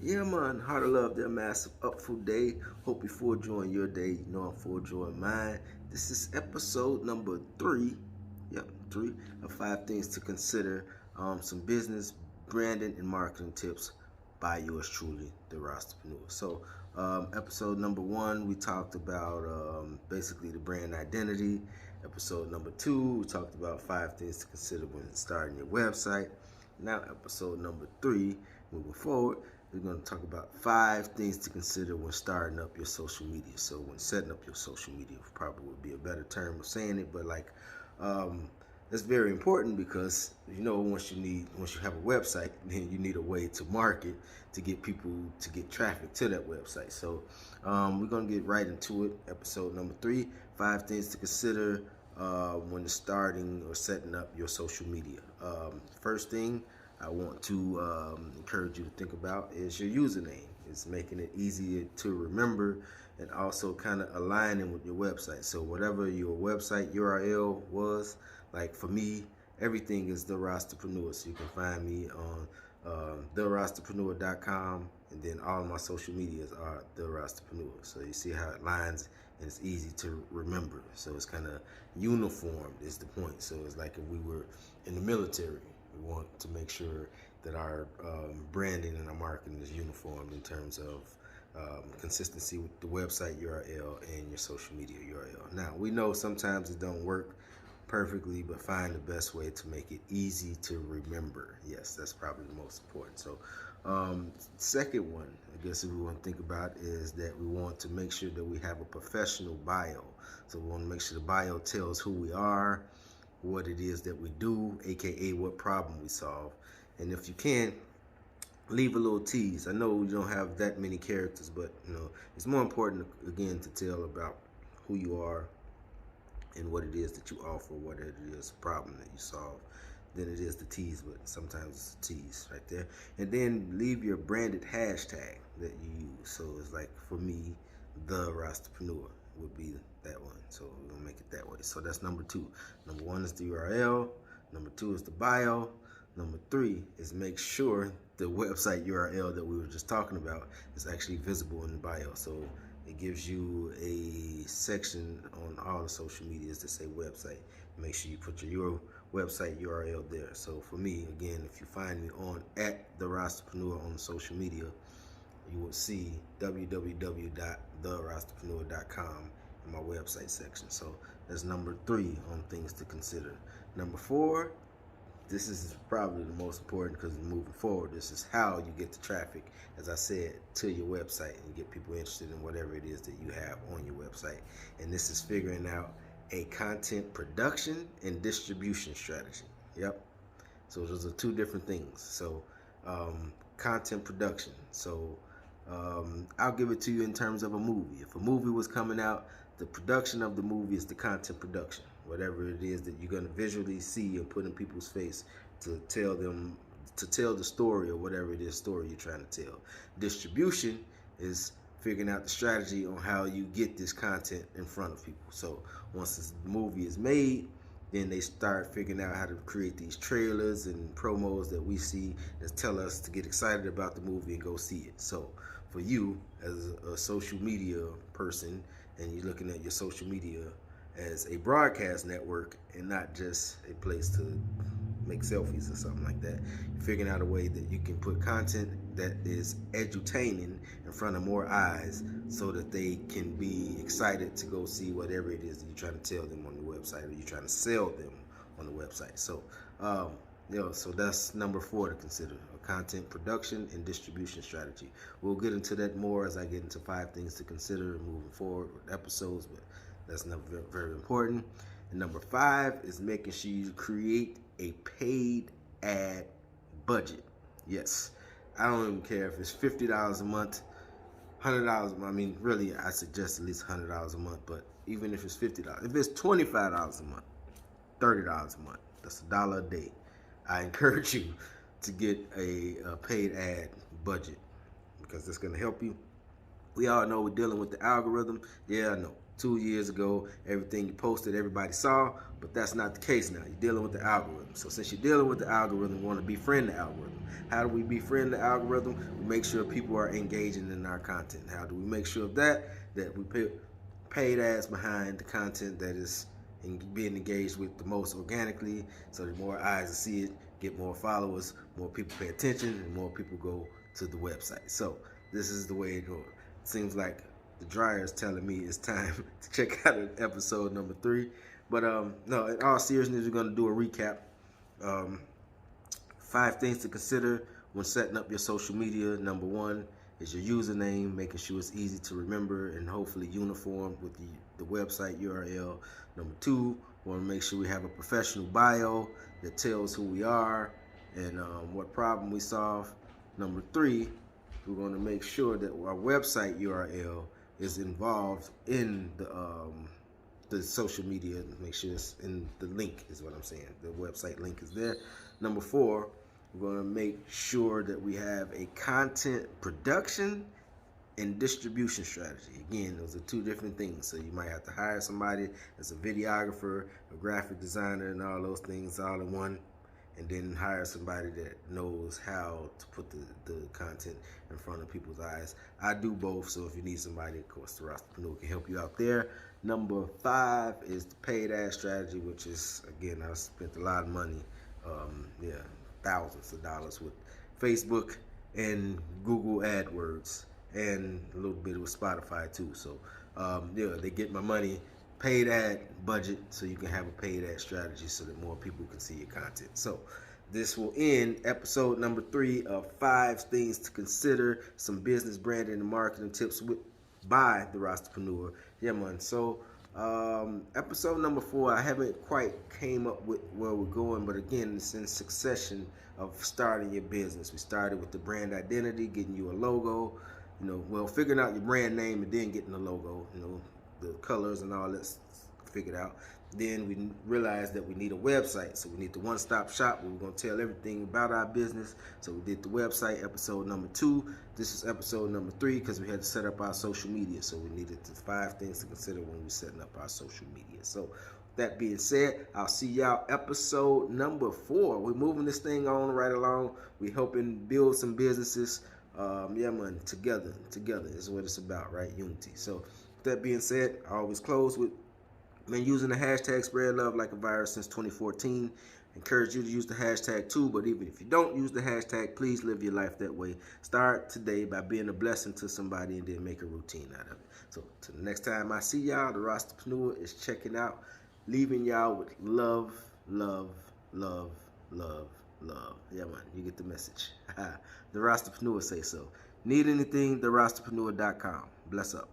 Yeah, man, heart of love, that massive up full day. Hope you're full enjoying your day. You know I'm full enjoying mine. This is episode number 3. Yep, 3 of 5 things to consider. Some business, branding, and marketing tips by yours truly, the Rosterpreneur. So, episode number 1, we talked about basically the brand identity. Episode number 2, we talked about 5 things to consider when starting your website. Now, episode number 3, moving forward, we're going to talk about 5 things to consider when starting up your social media. So when setting up your social media, probably would be a better term of saying it, but that's very important because once you have a website, then you need a way to market to get people to get traffic to that website. So we're going to get right into it. Episode number 3, 5 things to consider when starting or setting up your social media. First thing I want to encourage you to think about is your username. It's making it easier to remember and also kind of aligning with your website. So whatever your website URL was, like for me, everything is The Rosterpreneur. So you can find me on therosterpreneur.com, and then all of my social medias are The Rosterpreneur. So you see how it lines and it's easy to remember. So it's kind of uniform is the point. So it's like if we were in the military. We want to make sure that our branding and our marketing is uniform in terms of consistency with the website URL and your social media URL. Now, we know sometimes it don't work perfectly, but find the best way to make it easy to remember. Yes, that's probably the most important. So, second one, I guess if we want to think about is that we want to make sure that we have a professional bio. So we want to make sure the bio tells who we are, what it is that we do, aka what problem we solve. And if you can, leave a little tease. I know we don't have that many characters, but it's more important again to tell about who you are and what it is that you offer, what it is problem that you solve, than it is the tease, but sometimes it's a tease right there. And then leave your branded hashtag that you use. So it's like for me, the Rosterpreneur would be that one. So we're gonna make it that way. So that's number 2. Number 1 is the URL. Number 2 is the bio. Number 3 is make sure the website URL that we were just talking about is actually visible in the bio. So it gives you a section on all the social medias that say website. Make sure you put your website URL there. So for me, again, if you find me on @therosterpreneur on social media, you will see www.therosterpreneur.com in my website section. So that's number 3 on things to consider. Number 4, this is probably the most important because moving forward, this is how you get the traffic, as I said, to your website and get people interested in whatever it is that you have on your website. And this is figuring out a content production and distribution strategy. Yep. So those are 2 different things. So content production. So I'll give it to you in terms of a movie. If a movie was coming out, the production of the movie is the content production. Whatever it is that you're going to visually see and put in people's face to tell the story or whatever it is story you're trying to tell. Distribution is figuring out the strategy on how you get this content in front of people. So once this movie is made, then they start figuring out how to create these trailers and promos that we see that tell us to get excited about the movie and go see it. So for you as a social media person, and you're looking at your social media as a broadcast network and not just a place to make selfies or something like that, you're figuring out a way that you can put content that is edutaining in front of more eyes so that they can be excited to go see whatever it is that you're trying to tell them on the website or you're trying to sell them on the website. So so that's number 4 to consider, a content production and distribution strategy. We'll get into that more as I get into 5 things to consider moving forward with episodes, but that's not very, very important. And number 5 is making sure you create a paid ad budget. Yes, I don't even care if it's $50 a month, $100 a month. I mean, really, I suggest at least $100 a month, but even if it's $50, if it's $25 a month, $30 a month, that's $1 a day. I encourage you to get a paid ad budget because it's going to help you. We all know we're dealing with the algorithm. Yeah, I know. 2 years ago, everything you posted, everybody saw, but that's not the case now. You're dealing with the algorithm. So since you're dealing with the algorithm, you want to befriend the algorithm. How do we befriend the algorithm? We make sure people are engaging in our content. How do we make sure of that? That we put paid ads behind the content that is being engaged with the most organically, so that more eyes will see it, get more followers, more people pay attention, and more people go to the website. So this is the way it goes. It seems like the dryer is telling me it's time to check out episode number 3. But no, in all seriousness, we're going to do a recap. 5 things to consider when setting up your social media. Number 1 is your username, making sure it's easy to remember and hopefully uniform with the website URL. Number 2, we want to make sure we have a professional bio that tells who we are and what problem we solve. Number 3, we're going to make sure that our website URL is involved in the social media. Make sure it's in the link is what I'm saying. The website link is there. Number 4, we're going to make sure that we have a content production and distribution strategy. Again, those are 2 different things. So you might have to hire somebody as a videographer, a graphic designer, and all those things all in one, and then hire somebody that knows how to put the content in front of people's eyes. I do both, so if you need somebody, of course, the Rastapreneur can help you out there. Number 5 is the paid ad strategy, which is, again, I spent a lot of money, thousands of dollars with Facebook and Google AdWords, and a little bit with Spotify too. So they get my money, paid ad budget, so you can have a paid ad strategy so that more people can see your content. So this will end episode number 3 of 5 things to consider, some business branding and marketing tips by the Rastapreneur. Yeah, man. So episode number 4, I haven't quite came up with where we're going, but again, it's in succession of starting your business. We started with the brand identity, getting you a logo, figuring out your brand name and then getting the logo, the colors and all that's figured out. Then we realized that we need a website, so we need the one-stop shop where we're going to tell everything about our business. So we did the website, episode number 2. This is episode number 3 because we had to set up our social media, so we needed the 5 things to consider when we're setting up our social media. So that being said, I'll see y'all episode number 4. We're moving this thing on right along. We're helping build some businesses. Together is what it's about, right? Unity. So that being said, I always close with using the hashtag spread love like a virus since 2014. Encourage you to use the hashtag too, but even if you don't use the hashtag, please live your life that way. Start today by being a blessing to somebody and then make a routine out of it. So till the next time I see y'all, the Rastapreneur is checking out, leaving y'all with love, love, love, love, love. Yeah, man, you get the message. The Rastapreneur say so. Need anything, therastapreneur.com. Bless up.